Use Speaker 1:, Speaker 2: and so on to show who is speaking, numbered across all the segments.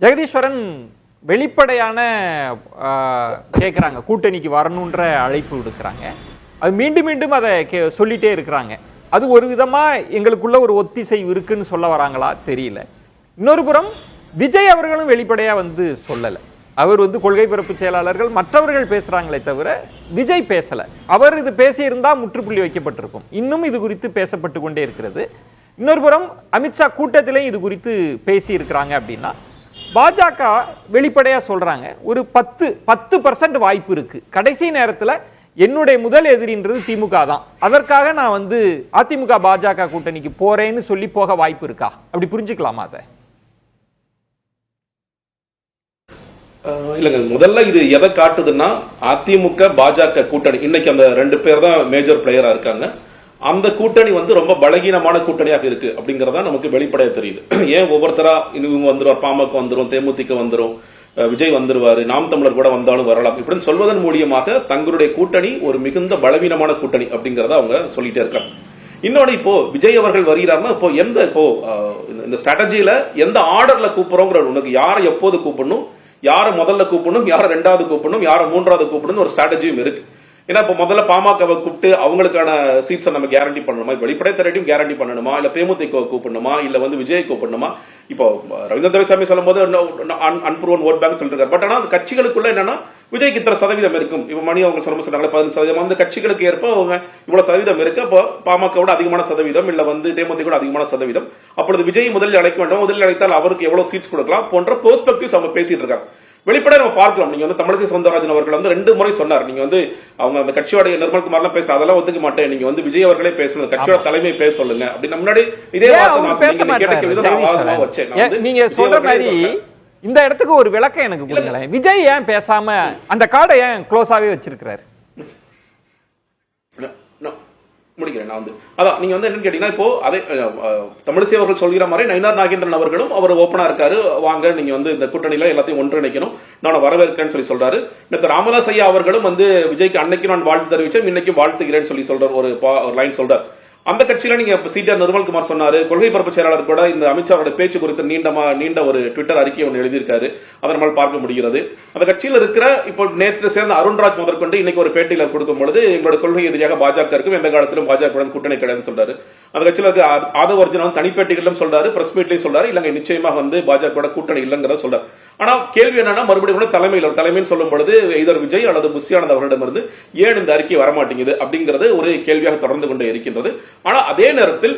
Speaker 1: ஜெகதீஸ்வரன் வெளிப்படையான கேட்குறாங்க, கூட்டணிக்கு வரணுன்ற அழைப்பு விடுக்கிறாங்க. அது மீண்டும் மீண்டும் அதை சொல்லிட்டே இருக்கிறாங்க. அது ஒரு விதமாக எங்களுக்குள்ள ஒரு ஒத்திசைவு இருக்குன்னு சொல்ல வராங்களா தெரியல. இன்னொரு புறம் விஜய் அவர்களும் வெளிப்படையாக சொல்லலை. அவர் கொள்கை பரப்பு செயலாளர்கள் மற்றவர்கள் பேசுறாங்களே தவிர விஜய் பேசல. அவர் இது பேசியிருந்தா முற்றுப்புள்ளி வைக்கப்பட்டிருக்கும். இன்னும் இது குறித்து பேசப்பட்டு கொண்டே இருக்கிறது. இன்னொரு புறம் அமித்ஷா கூட்டத்திலையும் இது குறித்து பேசி இருக்கிறாங்க. அப்படின்னா பாஜக வெளிப்படையா சொல்றாங்க ஒரு 10% வாய்ப்பு இருக்கு. கடைசி நேரத்தில் என்னுடைய முதல் எதிரின்றது திமுக தான், அதற்காக நான் அதிமுக பாஜக கூட்டணிக்கு போறேன்னு சொல்லி போக வாய்ப்பு இருக்கா? அப்படி புரிஞ்சுக்கலாமா அதை?
Speaker 2: இல்லங்க, முதல்ல இது எதை காட்டுதுன்னா அதிமுக பாஜக கூட்டணி இன்னைக்கு அந்த 2 பேர் தான் மேஜர் பிளேயரா இருக்காங்க. அந்த கூட்டணி ரொம்ப பலகீனமான கூட்டணியாக இருக்கு அப்படிங்கறதா நமக்கு வெளிப்படையா தெரியுது. ஏன் ஒவ்வொருத்தரா இவங்க வந்துருவார், பாமக வந்துரும், தேமுதிக வந்துரும், விஜய் வந்துருவாரு, நாம் தமிழர் கூட வந்தாலும் வரலாம் இப்படின்னு சொல்வதன் மூலியமாக தங்களுடைய கூட்டணி ஒரு மிகுந்த பலவீனமான கூட்டணி அப்படிங்கறத அவங்க சொல்லிட்டே இருக்காங்க. இன்னொன்னு இப்போ விஜய் அவர்கள் வருகிறாருன்னா இப்போ இந்த ஸ்ட்ராட்டஜியில எந்த ஆர்டர்ல கூப்பிடுறோங்கிற உனக்கு யாரை எப்போது கூப்பிடணும், யாரை முதல்ல கூப்பிடணும், யாரை 2வது கூப்பிடணும், யாரை 3வது கூப்பிடணும் ஒரு ஸ்ட்ராட்டஜியும் இருக்கு. ஏன்னா இப்ப முதல்ல பாமகவை கூப்பிட்டு அவங்களுக்கான சீட்ஸை நம்ம கேரண்டி பண்ணணுமா, வெளிப்படை தரட்டையும் கேரண்டி பண்ணணுமா, இல்ல தேமுதிக கூப்பிடணுமா, இல்ல விஜய் கூப்பிடணுமா? இப்போ ரவீந்திர துரைசாமி சொல்லும் போது அன்புருவன் ஓட் பேங்க் சொல்லிருக்காரு. பட் ஆனா கட்சிகளுக்குள்ள என்னன்னா விஜய்க்கு இத்தனை சதவீதம் இருக்கும். இப்ப மணி அவங்க சொன்னாங்க 15%. அந்த கட்சிகளுக்கு ஏற்ப அவங்க இவ்வளவு சதவீதம் இருக்கு. அப்போ பாமகவோட அதிகமான சதவீதம், இல்ல தேமுதிக அதிகமான சதவீதம். அப்பொழுது விஜய் முதலில் அழைக்க வேண்டும், முதலில் அழைத்தால் அவருக்கு எவ்வளவு சீட்ஸ் கொடுக்கலாம் போன்ற பெர்ஸ்பெக்டிவ்ஸ் அவங்க பேசிட்டு இருக்காங்க. வெளிப்படையா நம்ம பார்க்கலாம். நீங்க தமிழிசை சவுந்தரராஜன் அவர்கள் 2 முறை சொன்னார், நீங்க அவங்க அந்த கட்சியோட நிர்மல்குமார் எல்லாம் பேச அதெல்லாம் ஒத்துக்க மாட்டேன், நீங்க விஜய் அவர்களே பேசணும், கட்சியோட தலைமை பேச சொல்லுங்க அப்படின்னு முன்னாடி இதே
Speaker 1: வார்த்தை நீங்க சொல்ற மாதிரி இந்த இடத்துக்கு ஒரு விளக்கம் எனக்கு கொடுங்களேன். விஜய் ஏன் பேசாம அந்த கார்டை ஏன் க்ளோஸாவே வச்சிருக்கிறாரு?
Speaker 2: முடிக்கிறேன். நான் அதான் நீங்க என்னன்னு கேட்டீங்கன்னா, இப்போ அதே தமிழிசை அவர்கள் சொல்கிற மாதிரி நயினார் நாகேந்திரன் அவர்களும் அவர் ஓப்பனா இருக்காரு, வாங்க நீங்க இந்த கூட்டணியில எல்லாத்தையும் ஒன்றிணைக்கணும், நான் வரவேற்கிறேன்னு சொல்றாரு. ராமதாஸ் ஐயா அவர்களும் விஜய்க்கு அன்னைக்கு நான் வாழ்த்து தெரிவிச்சேன், இன்னைக்கும் வாழ்த்துகிறேன்னு சொல்றாரு, ஒரு லைன் சொல்றாரு. அந்த கட்சியில நீங்க சிடிஆர் நிர்மல்குமார் சொன்னாரு, கொள்கை பரப்பு செயலாளர் கூட இந்த அமித்ஷாவோட பேச்சு குறித்து நீண்ட ஒரு ட்விட்டர் அறிக்கை ஒன்று எழுதியிருக்காரு, அதை நம்மால் பார்க்க முடிகிறது. அந்த கட்சியில் இருக்கிற இப்போ நேற்று சேர்ந்த அருண்ராஜ் முதற்கொண்டு இன்னைக்கு ஒரு பேட்டியில கொடுக்கும் பொழுது எங்களோட கொள்கை எதிரியாக பாஜக இருக்கும், எந்த காலத்திலும் பாஜக கூட்டணி கிடையாதுன்னு சொல்றாரு. அந்த கட்சியில் ஆதவ அர்ஜுனா தனிப்பேட்டிகளும் சொல்றாரு, பிரஸ் மீட்லயும் சொல்றாரு, இல்லங்க நிச்சயமாக பாஜக கூட்டணி இல்லைங்கிறத சொல்றாரு. ஆனா கேள்வி என்னன்னா, மறுபடியும் தலைமைன்னு சொல்லும் பொழுது இதர் விஜய் அல்லது புஷியானந்த் அவர்களிடமிருந்து ஏன் இந்த அறிக்கை வரமாட்டேங்குது அப்படிங்கிறது ஒரு கேள்வியாக தொடர்ந்து கொண்டே இருக்கின்றது. ஆனா அதே நேரத்தில்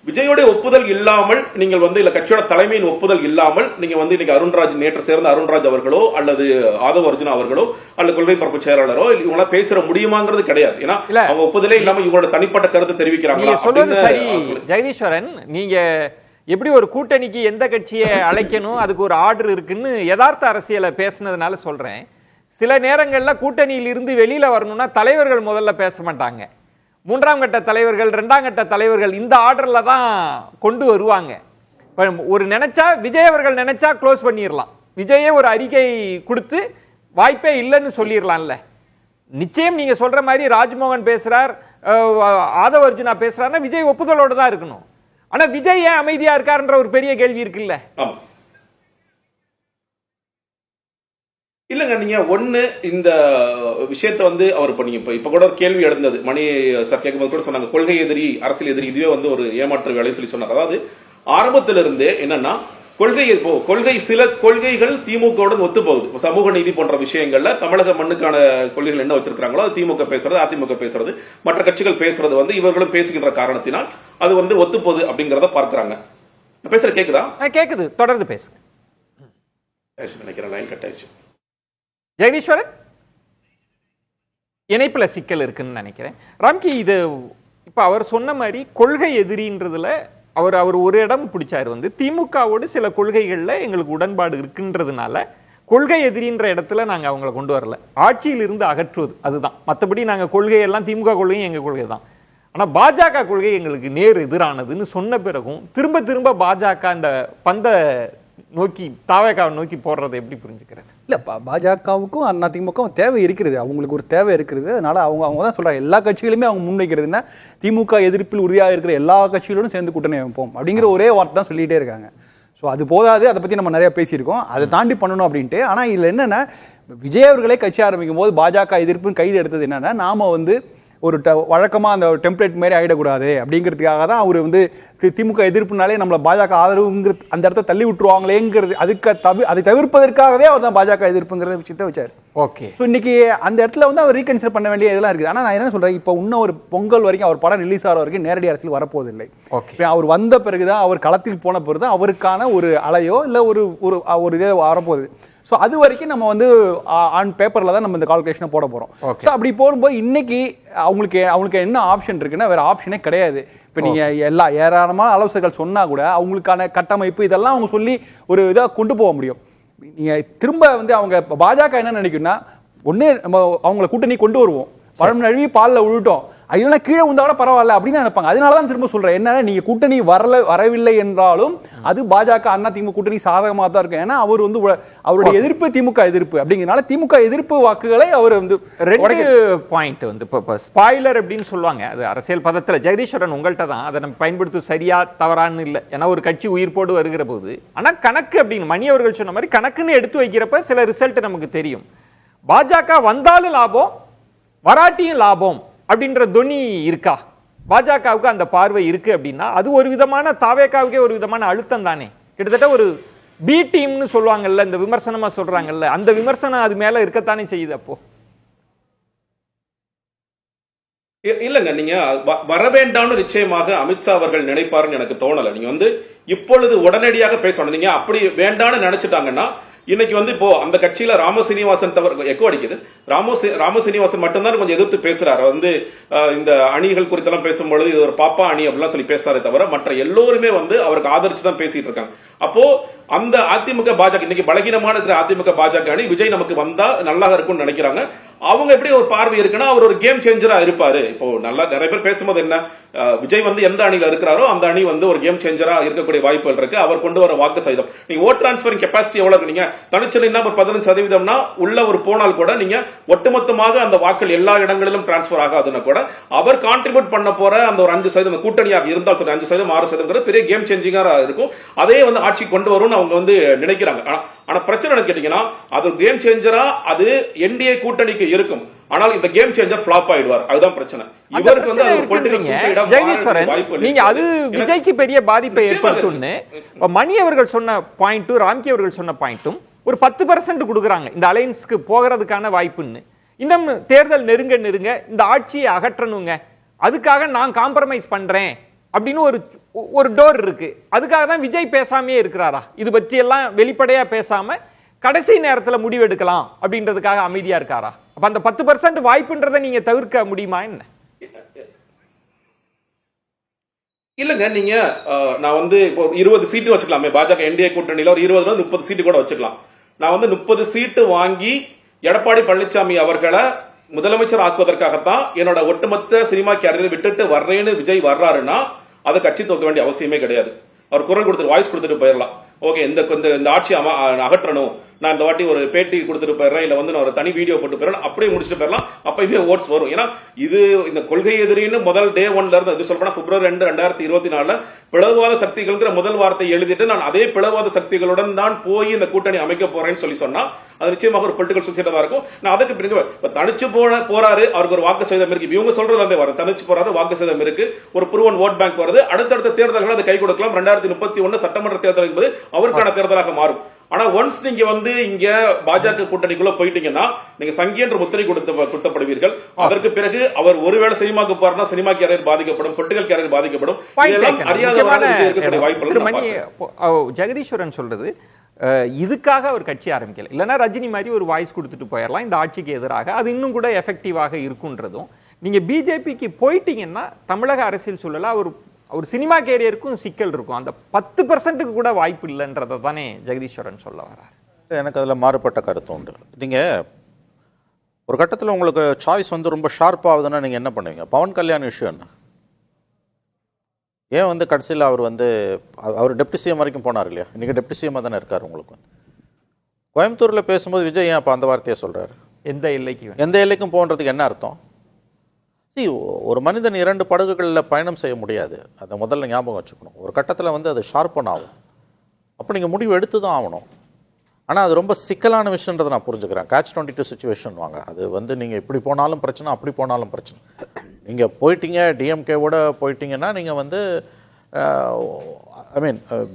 Speaker 2: விஜயோட ஒப்புதல் இல்லாமல் நீங்கள் இல்ல கட்சியோட தலைமையின் ஒப்புதல் இல்லாமல் நீங்க இன்னைக்கு அருண்ராஜ் நேற்று சேர்ந்த அருண்ராஜ் அவர்களோ அல்லது ஆதவ அர்ஜுனா அவர்களோ அல்லது கொள்கை பரப்பு செயலாளரோ இவங்கள பேச முடியுமாங்கிறது கிடையாது. ஏன்னா அவங்க ஒப்புதலே இல்லாம இவங்களோட தனிப்பட்ட கருத்து தெரிவிக்கிறாங்க.
Speaker 1: ஜெகதீஸ்வரன், நீங்க எப்படி ஒரு கூட்டணிக்கு எந்த கட்சியை அழைக்கணும் அதுக்கு ஒரு ஆர்டர் இருக்குன்னு யதார்த்த அரசியலை பேசுனதுனால சொல்றேன். சில நேரங்கள்ல கூட்டணியில் இருந்து வெளியில வரணும்னா தலைவர்கள் முதல்ல பேச மாட்டாங்க, 3ஆம் கட்ட தலைவர்கள் 2ஆம் கட்ட தலைவர்கள் இந்த ஆர்டர்ல தான் கொண்டு வருவாங்க. ஒரு நினைச்சா விஜய் அவர்கள் நினைச்சா க்ளோஸ் பண்ணிடலாம், விஜயே ஒரு அறிக்கை கொடுத்து வாய்ப்பே இல்லைன்னு சொல்லிடலாம்ல. நிச்சயம் நீங்க சொல்ற மாதிரி ராஜ்மோகன் பேசுறார், ஆதவ அர்ஜுனா பேசுறாருன்னா விஜய் ஒப்புதலோட தான் இருக்கணும். ஆனா விஜய் ஏன் அமைதியா இருக்காருன்ற ஒரு பெரிய கேள்வி இருக்குல்ல.
Speaker 2: இல்லங்க, நீங்க இந்த விஷயத்தை அவர் பண்ணீங்க. இப்ப கூட ஒரு கேள்வி எழுந்தது, மணி சார் கேட்கும்போது கூட சொன்னாங்க, கொள்கை எதிரி அரசியல் எதிரி, இதுவே ஒரு ஏமாற்று வேலைன்னு சொன்னார். அதாவது ஆரம்பத்திலிருந்தே என்னன்னா சில கொள்கைகள் திமுகவுடன் ஒத்து போகுது. சமூக நீதி போன்ற விஷயங்கள்ல தமிழக மண்ணுக்கான கொள்கைகள் என்ன வச்சிருக்காங்களோ அது திமுக பேசுறது, அதிமுக பேசுறது, மற்ற கட்சிகள் பேசுறது இவர்களும் பேசுகின்ற காரணத்தினால் அது ஒத்து போகுது அப்படிங்கறத பார்க்கிறாங்க. பேசுற கேக்குதா?
Speaker 1: கேக்குது, தொடர்ந்து பேசுங்க.
Speaker 2: நினைக்கிறேன் லைன் கட் ஆயிடுச்சு.
Speaker 1: ஜெகதீஸ்வரன், இணைப்புல சிக்கல் இருக்குன்னு நினைக்கிறேன். ராம்கி, இது இப்ப அவர் சொன்ன மாதிரி கொள்கை எதிரின்றதுல அவர் ஒரு இடம் பிடிச்சாரு. திமுகவோடு சில கொள்கைகள்ல எங்களுக்கு உடன்பாடு இருக்குன்றதுனால கொள்கை எதிரின்ற இடத்துல நாங்க அவங்களை கொண்டு வரல, ஆட்சியில் இருந்து அகற்றுவது அதுதான். மற்றபடி நாங்க கொள்கையெல்லாம் திமுக கொள்கையும் எங்க கொள்கை தான். ஆனா பாஜக கொள்கை எங்களுக்கு நேர் எதிரானதுன்னு சொன்ன பிறகும் திரும்ப திரும்ப பாஜக இந்த பந்த நோக்கி தாவேகாவை நோக்கி போடுறதை எப்படி புரிஞ்சுக்கிறது?
Speaker 3: இல்லை, பாஜகவுக்கும் அதிமுகவும் தேவை இருக்கிறது, அவங்களுக்கு ஒரு தேவை இருக்கிறது. அதனால அவங்க தான் சொல்றாங்க, எல்லா கட்சிகளுமே அவங்க முன்வைக்கிறதுன்னா திமுக எதிர்ப்பில் உறுதியாக இருக்கிற எல்லா கட்சிகளோடும் சேர்ந்து கூட்டணி அமைப்போம் அப்படிங்கிற ஒரே வார்த்தை தான் சொல்லிட்டே இருக்காங்க. ஸோ அது போதாது, அதை பற்றி நம்ம நிறைய பேசியிருக்கோம், அதை தாண்டி பண்ணணும் அப்படின்ட்டு. ஆனால் இதில் என்னென்னா, விஜய் அவர்களே கட்சி ஆரம்பிக்கும் போது பாஜக எதிர்ப்பு கைது எடுத்தது என்னென்னா, நாம் வந்து ஒரு வழக்கமாக அந்த டெம்ப்ளேட் மாரி ஆகிடக்கூடாது அப்படிங்கிறதுக்காக தான் அவர் வந்து திமுக எதிர்ப்புனாலே நம்மளை பாஜக ஆதரவுங்கிற அந்த இடத்த தள்ளி விட்டுருவாங்களேங்கிறது, அதை தவிர்ப்பதற்காகவே அவர் தான் பாஜக எதிர்ப்புங்கிற விஷயத்தை வச்சார்.
Speaker 1: ஓகே.
Speaker 3: ஸோ இன்னைக்கு அந்த இடத்துல வந்து அவர் ரீகன்சிடர் பண்ண வேண்டிய இதெல்லாம் இருக்குது. ஆனால் நான் என்ன சொல்கிறேன், இப்போ இன்னும் ஒரு பொங்கல் வரைக்கும் அவர் படம் ரிலீஸ் ஆகிற வரைக்கும் நேரடி அரசியல் வரப்போவதில்லை.
Speaker 1: ஓகே.
Speaker 3: அவர் வந்த பிறகு தான், அவர் களத்தில் போன பிறகு தான் அவருக்கான ஒரு அலையோ இல்லை ஒரு இதே வரப்போகுது. ஸோ அது வரைக்கும் நம்ம வந்து ஆன் பேப்பரில் தான் நம்ம இந்த கால்குலேஷனை போட போகிறோம். ஸோ அப்படி போடும்போது இன்னைக்கு அவங்களுக்கு என்ன ஆப்ஷன் இருக்குன்னா, வேறு ஆப்ஷனே கிடையாது. இப்போ நீங்கள் ஏராளமான ஆலோசகர்கள் சொன்னால் கூட அவங்களுக்கான கட்டமைப்பு இதெல்லாம் அவங்க சொல்லி ஒரு இதாக கொண்டு போக முடியும். நீங்கள் திரும்ப வந்து அவங்க பாஜக என்ன நினைக்குன்னா, ஒன்றே நம்ம அவங்கள கூட்டணி கொண்டு வருவோம், பழம் நழுவி பாலில் விழுட்டோம், அதெல்லாம் கீழே உந்தாட பரவாயில்ல அப்படின்னு தான் நினைப்பாங்க. அதனால தான் திரும்ப சொல்கிறேன், என்னன்னா நீங்கள் கூட்டணி வரவில்லை என்றாலும் அது பாஜக அண்ணா திமுக கூட்டணி சாதகமாக தான் இருக்கும். ஏன்னா அவர் வந்து அவருடைய எதிர்ப்பு திமுக எதிர்ப்பு அப்படிங்கிறனால திமுக எதிர்ப்பு வாக்குகளை அவர் வந்து
Speaker 1: ரெண்டு பாயிண்ட் வந்து இப்போ ஸ்பாயிலர் அப்படின்னு சொல்லுவாங்க. அது அரசியல் பதத்தில் ஜெகதீஸ்வரன் உங்கள்கிட்ட தான் அதை நம்ம பயன்படுத்தும் சரியா தவறான்னு இல்லை. ஏன்னா ஒரு கட்சி உயிர்ப்போடு வருகிற போது, ஆனால் கணக்கு அப்படின்னு மணி அவர்கள் சொன்ன மாதிரி கணக்குன்னு எடுத்து வைக்கிறப்ப சில ரிசல்ட் நமக்கு தெரியும். பாஜக வந்தாலும் லாபம், வராட்டியும் லாபம் அப்படின்ற துணி இருக்கா? பாஜகவுக்கு அந்த பார்வை இருக்கு அப்படின்னா அது ஒரு விதமான தாவேக்காவுக்கே ஒரு விதமான அழுத்தம் தானே. கிட்டத்தட்ட ஒரு பி டீம்னு சொல்லுவாங்கல்ல, இந்த விமர்சனமா சொல்றாங்கல்ல, அந்த விமர்சனம் அது மேல இருக்கத்தானே செய்யுது. அப்போ
Speaker 2: இல்லங்க, நீங்க வர வேண்டாம்னு நிச்சயமாக அமித்ஷா அவர்கள் நினைப்பாருன்னு எனக்கு தோணல. நீங்க வந்து இப்பொழுது உடனடியாக பேசணும். நீங்க அப்படி வேண்டாம்னு நினைச்சிட்டாங்கன்னா, இன்னைக்கு வந்து இப்போ அந்த கட்சியில ராமசீனிவாசன் தவிர எக்கோ அடிக்குது, ராமசீனிவாசன் மட்டும்தான் கொஞ்சம் எதிர்த்து பேசுறாரு. வந்து இந்த அணிகள் குறித்தெல்லாம் பேசும்பொழுது இது ஒரு பாப்பா அணி அப்படிலாம் சொல்லி பேசுறாரு தவிர மற்ற எல்லோருமே வந்து அவருக்கு ஆதரிச்சு தான் பேசிட்டு இருக்காங்க. அப்போ அந்த அதிமுக பாஜக இன்னைக்கு பலகீனமான இருக்கிற அதிமுக பாஜக அணி விஜய் நமக்கு வந்தா நல்லா இருக்கும்னு நினைக்கிறாங்க. அவங்க எப்படி ஒரு பார்வை இருக்குன்னா, அவர் ஒரு கேம் சேஞ்சரா இருப்பாரு. இப்போ நல்லா நிறைய பேர் பேசும்போது என்ன, விஜய் வந்து எந்த அணியில இருக்கிறாரோ அந்த அணி வந்து ஒரு கேம் சேஞ்சரா இருக்கக்கூடிய வாய்ப்புகள் இருக்கு. அவர் கொண்டு வர வாக்கு சதவீதம், நீங்க ஓட் டிரான்ஸ்பரிங் கெபாசிட்டி எவ்வளவு இருக்கு, நீங்க தனிச்சனின்னா ஒரு 15% உள்ள ஒரு போனால் கூட நீங்க ஒட்டுமொத்தமாக அந்த வாக்கள் எல்லா இடங்களிலும் டிரான்ஸ்பர் ஆகாதுன்னா கூட அவர் கான்ட்ரிபியூட் பண்ண போற அந்த ஒரு 5% கூட்டணியாக இருந்தால் சரி 5% 6% பெரிய கேம் சேஞ்சிங்கா இருக்கும். அதே வந்து ஆட்சி கொண்டு வரும்னு அவங்க வந்து நினைக்கிறாங்க. ஆனா பிரச்சனை கேட்டீங்கன்னா, அது கேம் சேஞ்சரா அது என்டிஏ கூட்டணிக்கு இருக்கும். ஆனால் இந்த கேம் சேஞ்சர் ஃபிளாப் ஆயிடுவார். அதுதான் பிரச்சனை. இவருக்கு வந்து அது பொலிட்டிக்கல் சூசைடா
Speaker 1: ஜெகதீஸ்வரன், நீங்க அது விஜய்க்கு பெரிய பாதிப்பை ஏற்படுத்தும்னு மணி அவர்கள் சொன்ன பாயிண்ட்டும் ராம்கி அவர்கள் சொன்ன பாயிண்ட்டும் ஒரு 10% கொடுக்குறாங்க இந்த அலையன்ஸ்க்கு போகிறதுக்கான வாய்ப்புன்னு. இன்னும் தேர்தல் நெருங்க இந்த ஆட்சியை அகற்றணுங்க, அதுக்காக நான் காம்ப்ரமைஸ் பண்றேன் அப்படின்னு ஒரு டோர் இருக்கு. அதுக்காக தான் விஜய் பேசாமே இருக்கிறாரா? இது பற்றி எல்லாம் வெளிப்படையா பேசாம கடைசி நேரத்தில் முடிவெடுக்கலாம் அப்படின்றதுக்காக அமைதியா இருக்காரா? அப்ப அந்த 10% வாய்ப்புன்றதை நீங்க தவிர்க்க முடியுமா என்ன?
Speaker 2: இல்லங்க, நீங்க நான் வந்து இப்போ 20 சீட்டு வச்சுக்கலாமே, பாஜக என்டிஏ கூட்டணியில ஒரு 20-30 சீட்டு கூட வச்சுக்கலாம். நான் வந்து 30 சீட்டு வாங்கி எடப்பாடி பழனிசாமி அவர்களை முதலமைச்சர் ஆக்குவதற்காகத்தான் என்னோட ஒட்டுமொத்த சினிமா கேரியரை விட்டுட்டு வர்றேன்னு விஜய் வர்றாருன்னா அதை கட்சி தோக்க வேண்டிய அவசியமே கிடையாது. அவர் குரல் கொடுத்துட்டு வாய்ஸ் கொடுத்துட்டு போயிடலாம். ஓகே, இந்த ஆட்சி அகற்றணும், நான் இந்த வாட்டி ஒரு பேட்டி கொடுத்துட்டு போயிடுறேன், இல்ல வந்து நான் ஒரு தனி வீடியோ போட்டு போயிடறேன், அப்படியே முடிச்சுட்டு போயிடலாம். அப்பவே ஓட்ஸ் வரும். ஏன்னா இது இந்த கொள்கை எதிரின்னு முதல் டே 1ல இருந்து இது சொல்லப்போனா பிப்ரவரி 2, 2024 பிளவுவாத சக்திகள் முதல் வார்த்தை எழுதிட்டு நான் அதே பிளவுவாத சக்திகளுடன் தான் போய் இந்த கூட்டணி அமைக்க போறேன்னு சொல்லி சொன்னா அது நிச்சயமாக ஒரு பொலிட்டிக்கல் சூசைடா தான் இருக்கும். நான் அதுக்கு பிறகு தனிச்சு போறாரு, அவருக்கு ஒரு வாக்கு சதவீதம் இருக்கு, இவங்க சொல்றது வந்து வரும், தனிச்சு போறாரு, வாக்கு சதவீதம் இருக்கு, ஒரு புருவன் ஓட் பேங்க் வருது, அடுத்தடுத்த தேர்தல்கள் அதை கை கொடுக்கலாம். 2031 சட்டமன்ற தேர்தல் என்பது அவருக்கான தேர்தலாக மாறும். ஆனா ஒன்ஸ் நீங்க வந்து இங்க பாஜக கூட்டணிக்குள்ள போயிட்டீங்கன்னா நீங்க சங்கி என்ற முத்திரை குத்தப்படுவீர்கள். அதற்கு பிறகு அவர் ஒருவேளை சினிமாக்கு போறனா சினிமா கேரியர் பாதிக்கப்படும், பொலிட்டிக்கல் கேரியர் பாதிக்கப்படும்.
Speaker 1: ஜெகதீஸ்வரன் சொல்றது இதுக்காக ஒரு கட்சி ஆரம்பிக்கல, இல்லைன்னா ரஜினி மாதிரி ஒரு வாய்ஸ் கொடுத்துட்டு போயிடலாம் இந்த ஆட்சிக்கு எதிராக, அது இன்னும் கூட எஃபெக்டிவாக இருக்குன்றதும். நீங்க பிஜேபிக்கு போயிட்டீங்கன்னா தமிழக அரசியல் சூழல ஒரு சினிமா கேரியருக்கும் சிக்கல் இருக்கும். அந்த 10% கூட வாய்ப்பு இல்லைன்றதை தானே ஜெகதீஸ்வரன் சொல்ல வர்றாரு.
Speaker 4: எனக்கு அதில் மாறுபட்ட கருத்து உண்டு. நீங்கள் ஒரு கட்டத்தில் உங்களுக்கு சாய்ஸ் வந்து ரொம்ப ஷார்ப்பாகுதுன்னா நீங்கள் என்ன பண்ணுவீங்க? பவன் கல்யாண் விஷயம் என்ன? ஏன் வந்து கடைசியில் அவர் டெப்டி சிஎம் வரைக்கும் போனார் இல்லையா? இன்றைக்கி டெப்டி சிஎம்மாக தானே இருக்கார். உங்களுக்கு கோயம்புத்தூரில் பேசும்போது விஜய் ஏன் அப்போ அந்த வார்த்தையை சொல்கிறாரு? எந்த எல்லைக்கும் போன்றதுக்கு என்ன அர்த்தம்? ஒரு மனிதன் 2 படகுகளில் பயணம் செய்ய முடியாது. அதை முதல்ல ஞாபகம் வச்சுக்கணும். ஒரு கட்டத்தில் வந்து அது ஷார்ப்பன் ஆகும். அப்போ நீங்கள் முடிவு எடுத்து தான் ஆகணும். ஆனால் அது ரொம்ப சிக்கலான விஷயன்றதை நான் புரிஞ்சுக்கிறேன். catch-22 சுச்சுவேஷன் வாங்க. அது வந்து நீங்கள் இப்படி போனாலும் பிரச்சனை, அப்படி போனாலும் பிரச்சனை. நீங்கள் போயிட்டீங்க டிஎம்கேவோட போயிட்டீங்கன்னா நீங்கள் வந்து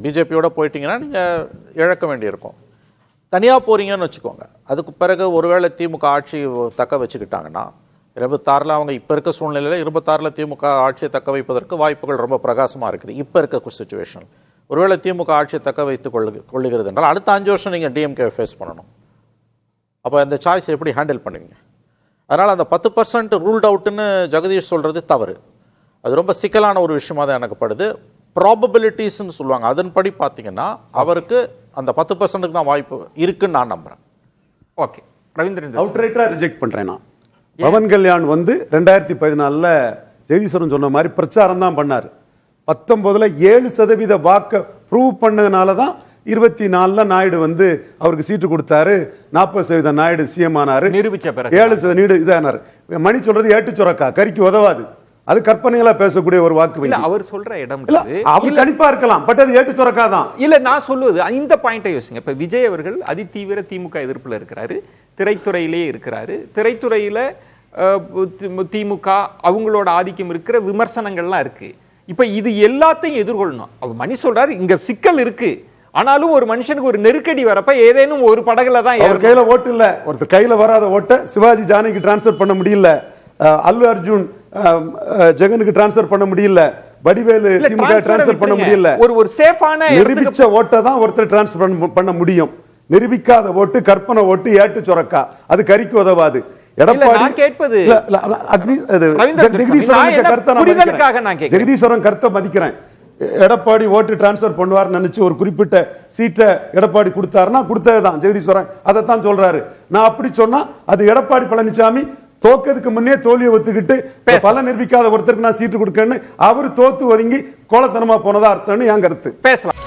Speaker 4: பிஜேபியோட போயிட்டீங்கன்னா நீங்கள் இழக்க வேண்டியிருக்கும். தனியாக போகிறீங்கன்னு வச்சுக்கோங்க, அதுக்கு பிறகு ஒருவேளை திமுக ஆட்சி தக்க வச்சுக்கிட்டாங்கன்னா 26 அவங்க இப்போ இருக்க சூழ்நிலையில் 26 திமுக ஆட்சியை தக்க வைப்பதற்கு வாய்ப்புகள் ரொம்ப பிரகாசமாக இருக்குது. இப்போ இருக்க சுச்சுவேஷன் ஒருவேளை திமுக ஆட்சியை தக்க வைத்துக் கொள்ளுகிறது என்றால் அடுத்த 5 வருஷம் நீங்கள் டிஎம்கே ஃபேஸ் பண்ணணும். அப்போ அந்த சாய்ஸ் எப்படி ஹேண்டில் பண்ணுவீங்க? அதனால் அந்த 10% ரூல்ட் அவுட்டுன்னு ஜெகதீஷ் சொல்கிறது தவறு. அது ரொம்ப சிக்கலான ஒரு விஷயமாக தான் எனக்கு படுது. ப்ராபபிலிட்டிஸ்ன்னு சொல்லுவாங்க, அதன்படி பார்த்தீங்கன்னா அவருக்கு அந்த 10%க்கு தான் வாய்ப்பு இருக்குன்னு நான் நம்புகிறேன்.
Speaker 1: ஓகே, ரவீந்திரன்
Speaker 5: அவுட்ரைட்டா ரிஜெக்ட் பண்றேன் நான். பவன் கல்யாண் வந்து 2014 ஜெகதீஸ்வரன் சொன்ன மாதிரி பிரச்சாரம் தான் பண்ணாரு. 19 7% வாக்க ப்ரூவ் பண்ணதுனால தான் 24 நாயுடு வந்து அவருக்கு சீட்டு கொடுத்தாரு. 40% நாயுடு சிஎம் ஆனாரு.
Speaker 1: நிரூபிச்ச பிறகு
Speaker 5: 7% இதானாரு. மணி சொல்றது ஏட்டு சொரக்கா கறிக்கு உதவாது. அது கற்பனைகளா பேசக்கூடிய ஒரு வாக்கு வங்கி.
Speaker 1: அவர் சொல்ற இடம்
Speaker 5: அவர் கணிப்பா இருக்கலாம், பட் அது ஏட்டு சொரக்கா தான்.
Speaker 1: இல்ல நான் சொல்லுவது இந்த பாயிண்டை யோசிங்க. இப்ப விஜய் அவர்கள் அதிதீவிர திமுக எதிர்ப்புல இருக்கிறாரு, திரைத்துறையிலேயே இருக்கிறாரு. திரைத்துறையில திமுக அவங்களோட ஆதிக்கம் இருக்கிற விமர்சனங்கள்லாம் இருக்கு. இப்ப இது எல்லாத்தையும் எதிர்கொள்ளணும். அவர் மணி சொல்றாரு இங்க சிக்கல் இருக்கு, ஆனாலும் ஒரு மனுஷனுக்கு ஒரு நெருக்கடி வரப்ப ஏதேனும் ஒரு படகுல தான்
Speaker 5: கையில ஓட்டு இல்ல, ஒருத்தர் கையில வராத ஓட்ட சிவாஜி ஜானகிக்கு டிரான்ஸ்பர் பண்ண முடியல, அல்லு அர்ஜுன் ஜெகனுக்கு டிரான்ஸ்பர் பண்ண முடியல, வடிவேலு திமுக டிரான்ஸ்பர் பண்ண முடியல.
Speaker 1: ஒரு சேஃபான
Speaker 5: நிரூபிச்ச ஓட்டை தான் ஒருத்தர் டிரான்ஸ்பர் பண்ண முடியும். நிரூபிக்காத ஓட்டு கற்பனை ஓட்டு ஏட்டு சொரக்கா, அது கறிக்கு உதவாது. எடப்பாடி கேட்பது ஜெகதீஸ்வரன் கருத்தை மதிக்கிறேன். எடப்பாடி ஓட்டு டிரான்ஸ்பர் பண்ணுவார் நினைச்சு ஒரு குறிப்பிட்ட சீட்டை எடப்பாடி கொடுத்தாருன்னா கொடுத்ததுதான் ஜெகதீஸ்வரன், அதைத்தான் சொல்றாரு. நான் அப்படி சொன்னா அது எடப்பாடி பழனிசாமி தோக்கிறதுக்கு முன்னே தோல்வியை ஒத்துக்கிட்டு பல நிரூபிக்காத ஒருத்தருக்கு நான் சீட்டு கொடுக்கன்னு அவரு தோத்து ஒதுங்கி கோலத்தனமா போனதா அர்த்தம்னு என் கருத்து.
Speaker 1: பேசலாம்.